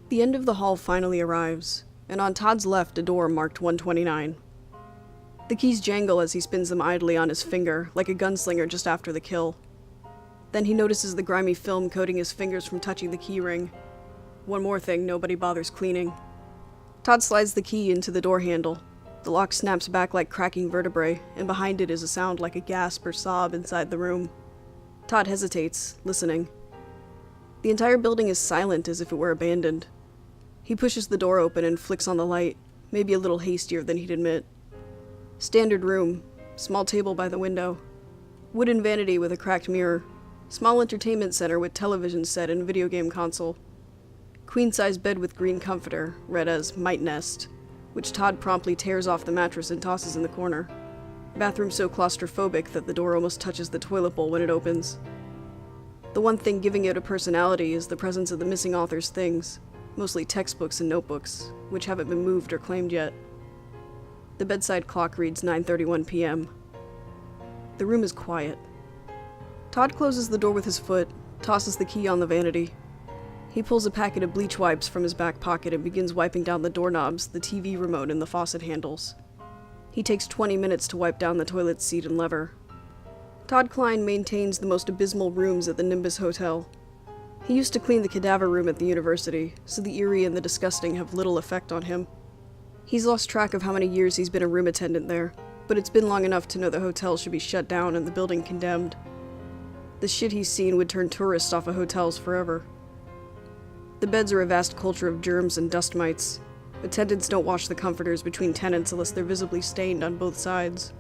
The end of the hall finally arrives, and on Todd's left a door marked 129. The keys jangle as he spins them idly on his finger, like a gunslinger just after the kill. Then he notices the grimy film coating his fingers from touching the key ring. One more thing nobody bothers cleaning. Todd slides the key into the door handle. The lock snaps back like cracking vertebrae, and behind it is a sound like a gasp or sob inside the room. Todd hesitates, listening. The entire building is silent as if it were abandoned. He pushes the door open and flicks on the light, maybe a little hastier than he'd admit. Standard room, small table by the window, wooden vanity with a cracked mirror, small entertainment center with television set and video game console. Queen-size bed with green comforter, read as Might Nest, which Todd promptly tears off the mattress and tosses in the corner. Bathroom so claustrophobic that the door almost touches the toilet bowl when it opens. The one thing giving it a personality is the presence of the missing author's things, mostly textbooks and notebooks, which haven't been moved or claimed yet. The bedside clock reads 9:31 p.m. The room is quiet. Todd closes the door with his foot, tosses the key on the vanity. He pulls a packet of bleach wipes from his back pocket and begins wiping down the doorknobs, the TV remote, and the faucet handles. He takes 20 minutes to wipe down the toilet seat and lever. Todd Klein maintains the most abysmal rooms at the Nimbus Hotel. He used to clean the cadaver room at the university, so the eerie and the disgusting have little effect on him. He's lost track of how many years he's been a room attendant there, but it's been long enough to know the hotel should be shut down and the building condemned. The shit he's seen would turn tourists off of hotels forever. The beds are a vast culture of germs and dust mites. Attendants don't wash the comforters between tenants unless they're visibly stained on both sides.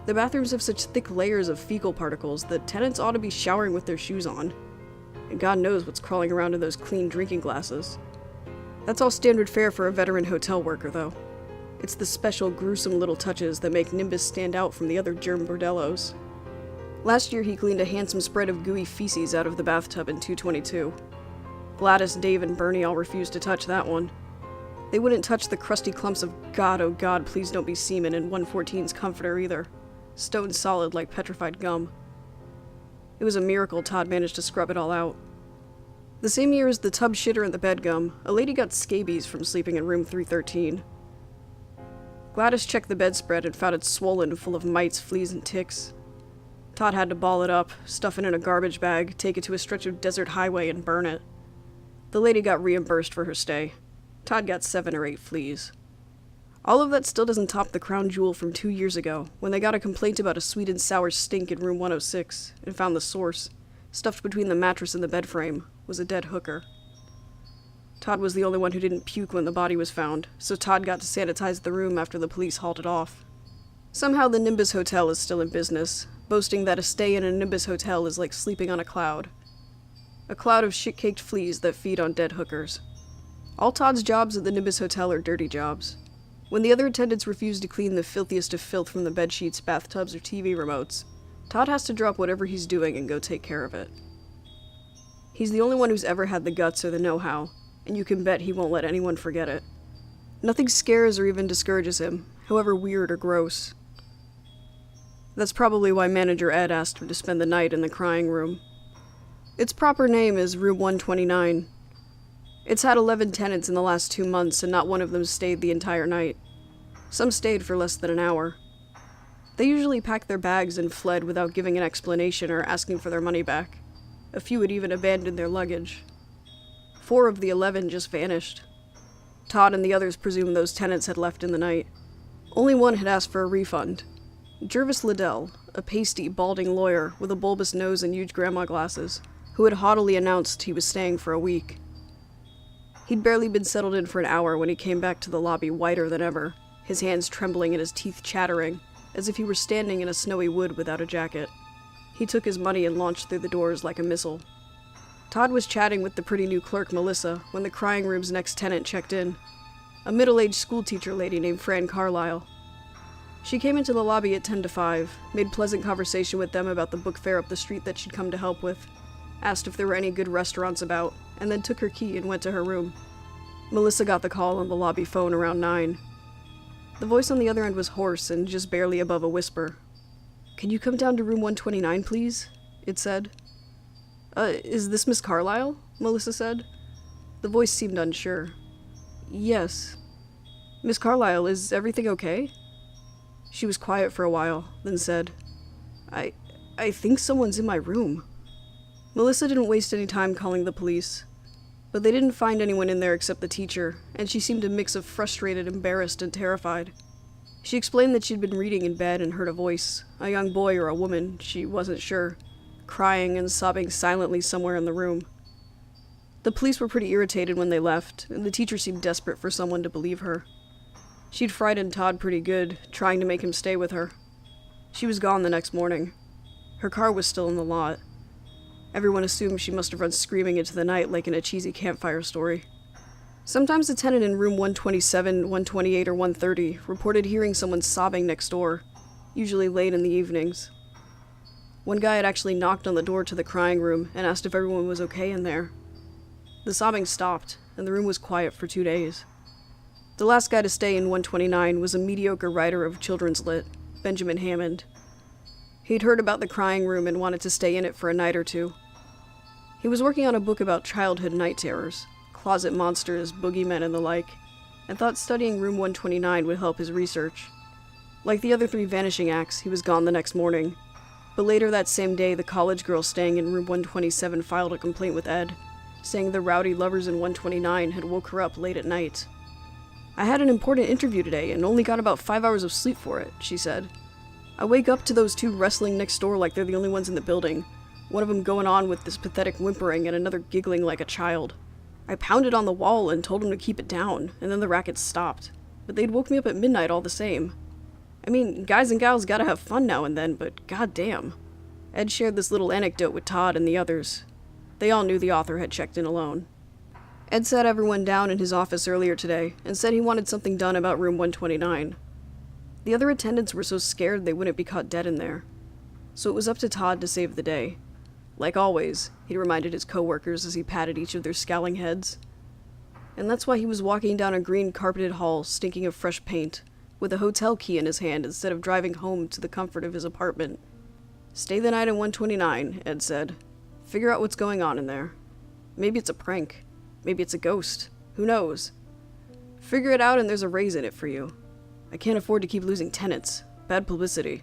The bathrooms have such thick layers of fecal particles that tenants ought to be showering with their shoes on. And God knows what's crawling around in those clean drinking glasses. That's all standard fare for a veteran hotel worker, though. It's the special, gruesome little touches that make Nimbus stand out from the other germ bordellos. Last year he cleaned a handsome spread of gooey feces out of the bathtub in 222. Gladys, Dave, and Bernie all refused to touch that one. They wouldn't touch the crusty clumps of God, oh God, please don't be semen in 114's comforter either. Stone solid like petrified gum. It was a miracle Todd managed to scrub it all out. The same year as the tub shitter and the bed gum, a lady got scabies from sleeping in room 313. Gladys checked the bedspread and found it swollen, full of mites, fleas, and ticks. Todd had to ball it up, stuff it in a garbage bag, take it to a stretch of desert highway, and burn it. The lady got reimbursed for her stay. Todd got 7 or 8 fleas. All of that still doesn't top the crown jewel from 2 years ago, when they got a complaint about a sweet and sour stink in room 106, and found the source, stuffed between the mattress and the bed frame, was a dead hooker. Todd was the only one who didn't puke when the body was found, so Todd got to sanitize the room after the police hauled it off. Somehow the Nimbus Hotel is still in business, boasting that a stay in a Nimbus Hotel is like sleeping on a cloud. A cloud of shit-caked fleas that feed on dead hookers. All Todd's jobs at the Nimbus Hotel are dirty jobs. When the other attendants refuse to clean the filthiest of filth from the bedsheets, bathtubs, or TV remotes, Todd has to drop whatever he's doing and go take care of it. He's the only one who's ever had the guts or the know-how, and you can bet he won't let anyone forget it. Nothing scares or even discourages him, however weird or gross. That's probably why Manager Ed asked him to spend the night in the crying room. Its proper name is Room 129. It's had 11 tenants in the last 2 months, and not one of them stayed the entire night. Some stayed for less than an hour. They usually packed their bags and fled without giving an explanation or asking for their money back. A few had even abandoned their luggage. 4 of the 11 just vanished. Todd and the others presumed those tenants had left in the night. Only one had asked for a refund. Jervis Liddell, a pasty, balding lawyer with a bulbous nose and huge grandma glasses, who had haughtily announced he was staying for a week. He'd barely been settled in for an hour when he came back to the lobby whiter than ever, his hands trembling and his teeth chattering, as if he were standing in a snowy wood without a jacket. He took his money and launched through the doors like a missile. Todd was chatting with the pretty new clerk, Melissa, when the crying room's next tenant checked in. A middle-aged schoolteacher lady named Fran Carlyle. She came into the lobby at 10 to 5, made pleasant conversation with them about the book fair up the street that she'd come to help with, asked if there were any good restaurants about, and then took her key and went to her room. Melissa got the call on the lobby phone around 9. The voice on the other end was hoarse and just barely above a whisper. "Can you come down to room 129, please?" it said. Is this Miss Carlyle?" Melissa said. The voice seemed unsure. Yes. Miss Carlyle, is everything okay? She was quiet for a while, then said, I think someone's in my room. Melissa didn't waste any time calling the police, but they didn't find anyone in there except the teacher, and she seemed a mix of frustrated, embarrassed, and terrified. She explained that she'd been reading in bed and heard a voice, a young boy or a woman, she wasn't sure, crying and sobbing silently somewhere in the room. The police were pretty irritated when they left, and the teacher seemed desperate for someone to believe her. She'd frightened Todd pretty good, trying to make him stay with her. She was gone the next morning. Her car was still in the lot. Everyone assumed she must have run screaming into the night like in a cheesy campfire story. Sometimes a tenant in room 127, 128, or 130 reported hearing someone sobbing next door, usually late in the evenings. One guy had actually knocked on the door to the crying room and asked if everyone was okay in there. The sobbing stopped, and the room was quiet for 2 days. The last guy to stay in 129 was a mediocre writer of children's lit, Benjamin Hammond. He'd heard about the crying room and wanted to stay in it for a night or two. He was working on a book about childhood night terrors, closet monsters, boogeymen, and the like, and thought studying room 129 would help his research. Like the other 3 vanishing acts, he was gone the next morning, but later that same day the college girl staying in room 127 filed a complaint with Ed, saying the rowdy lovers in 129 had woke her up late at night. I had an important interview today and only got about 5 hours of sleep for it, she said. I wake up to those 2 wrestling next door like they're the only ones in the building, one of them going on with this pathetic whimpering and another giggling like a child. I pounded on the wall and told them to keep it down, and then the racket stopped, but they'd woke me up at midnight all the same. I mean, guys and gals gotta have fun now and then, but goddamn. Ed shared this little anecdote with Todd and the others. They all knew the author had checked in alone. Ed sat everyone down in his office earlier today and said he wanted something done about room 129. The other attendants were so scared they wouldn't be caught dead in there. So it was up to Todd to save the day. Like always, he reminded his coworkers as he patted each of their scowling heads. And that's why he was walking down a green carpeted hall stinking of fresh paint, with a hotel key in his hand instead of driving home to the comfort of his apartment. Stay the night in 129, Ed said. Figure out what's going on in there. Maybe it's a prank. Maybe it's a ghost. Who knows? Figure it out and there's a raise in it for you. I can't afford to keep losing tenants. Bad publicity.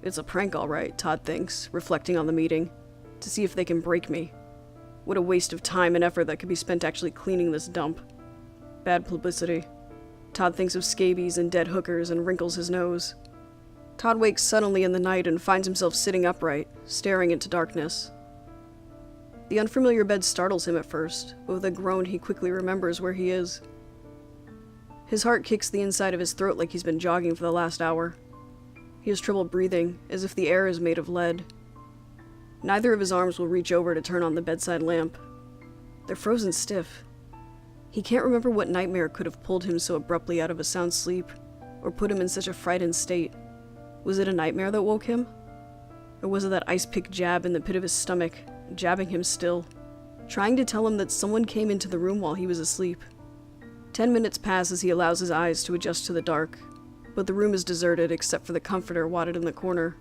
It's a prank, all right, Todd thinks, reflecting on the meeting, to see if they can break me. What a waste of time and effort that could be spent actually cleaning this dump. Bad publicity. Todd thinks of scabies and dead hookers and wrinkles his nose. Todd wakes suddenly in the night and finds himself sitting upright, staring into darkness. The unfamiliar bed startles him at first, but with a groan he quickly remembers where he is. His heart kicks the inside of his throat like he's been jogging for the last hour. He has trouble breathing, as if the air is made of lead. Neither of his arms will reach over to turn on the bedside lamp. They're frozen stiff. He can't remember what nightmare could have pulled him so abruptly out of a sound sleep, or put him in such a frightened state. Was it a nightmare that woke him? Or was it that ice-pick jab in the pit of his stomach, jabbing him still, trying to tell him that someone came into the room while he was asleep? 10 minutes pass as he allows his eyes to adjust to the dark, but the room is deserted except for the comforter wadded in the corner.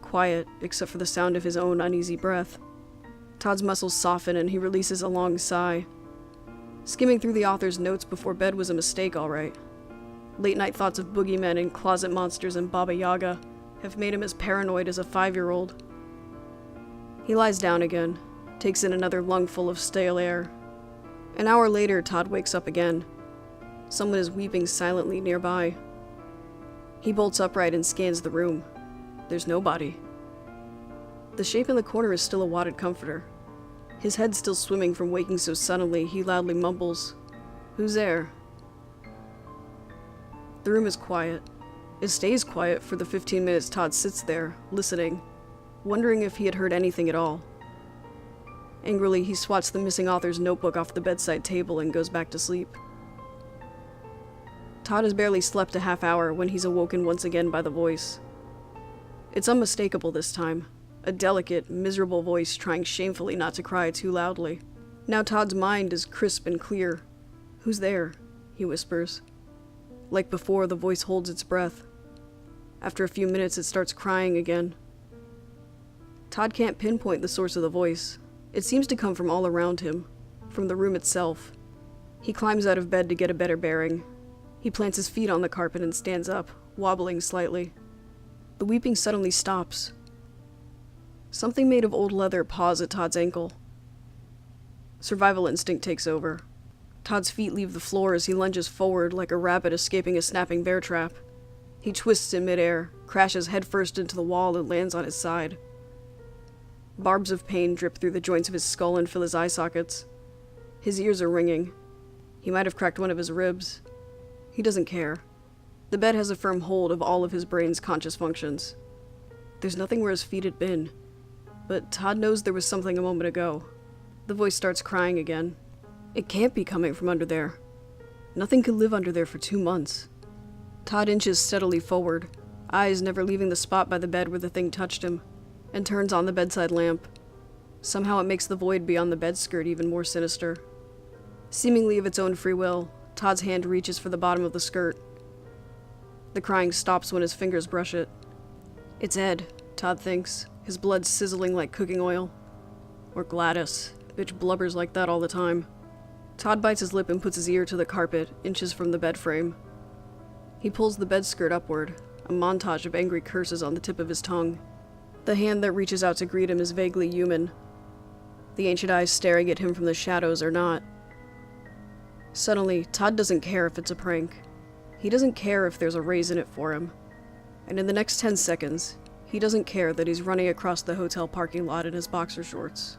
Quiet, except for the sound of his own uneasy breath. Todd's muscles soften and he releases a long sigh. Skimming through the author's notes before bed was a mistake, all right. Late-night thoughts of boogeymen and closet monsters and Baba Yaga have made him as paranoid as a 5-year-old. He lies down again, takes in another lungful of stale air. An hour later, Todd wakes up again. Someone is weeping silently nearby. He bolts upright and scans the room. There's nobody. The shape in the corner is still a wadded comforter. His head still swimming from waking so suddenly, he loudly mumbles, "Who's there?" The room is quiet. It stays quiet for the 15 minutes Todd sits there, listening, wondering if he had heard anything at all. Angrily, he swats the missing author's notebook off the bedside table and goes back to sleep. Todd has barely slept a half hour when he's awoken once again by the voice. It's unmistakable this time. A delicate, miserable voice trying shamefully not to cry too loudly. Now Todd's mind is crisp and clear. "Who's there?" he whispers. Like before, the voice holds its breath. After a few minutes, it starts crying again. Todd can't pinpoint the source of the voice. It seems to come from all around him. from the room itself. He climbs out of bed to get a better bearing. He plants his feet on the carpet and stands up, wobbling slightly. The weeping suddenly stops. Something made of old leather paws at Todd's ankle. Survival instinct takes over. Todd's feet leave the floor as he lunges forward like a rabbit escaping a snapping bear trap. He twists in midair, crashes headfirst into the wall, and lands on his side. Barbs of pain drip through the joints of his skull and fill his eye sockets. His ears are ringing. He might have cracked one of his ribs. He doesn't care. The bed has a firm hold of all of his brain's conscious functions. There's nothing where his feet had been, but Todd knows there was something a moment ago. The voice starts crying again. It can't be coming from under there. Nothing could live under there for 2 months. Todd inches steadily forward, eyes never leaving the spot by the bed where the thing touched him, and turns on the bedside lamp. Somehow it makes the void beyond the bed skirt even more sinister. Seemingly of its own free will, Todd's hand reaches for the bottom of the skirt. The crying stops when his fingers brush it. It's Ed, Todd thinks, his blood sizzling like cooking oil. Or Gladys. Bitch blubbers like that all the time. Todd bites his lip and puts his ear to the carpet, inches from the bed frame. He pulls the bed skirt upward, a montage of angry curses on the tip of his tongue. The hand that reaches out to greet him is vaguely human. The ancient eyes staring at him from the shadows are not. Suddenly, Todd doesn't care if it's a prank. He doesn't care if there's a raise in it for him. And in the next 10 seconds, he doesn't care that he's running across the hotel parking lot in his boxer shorts.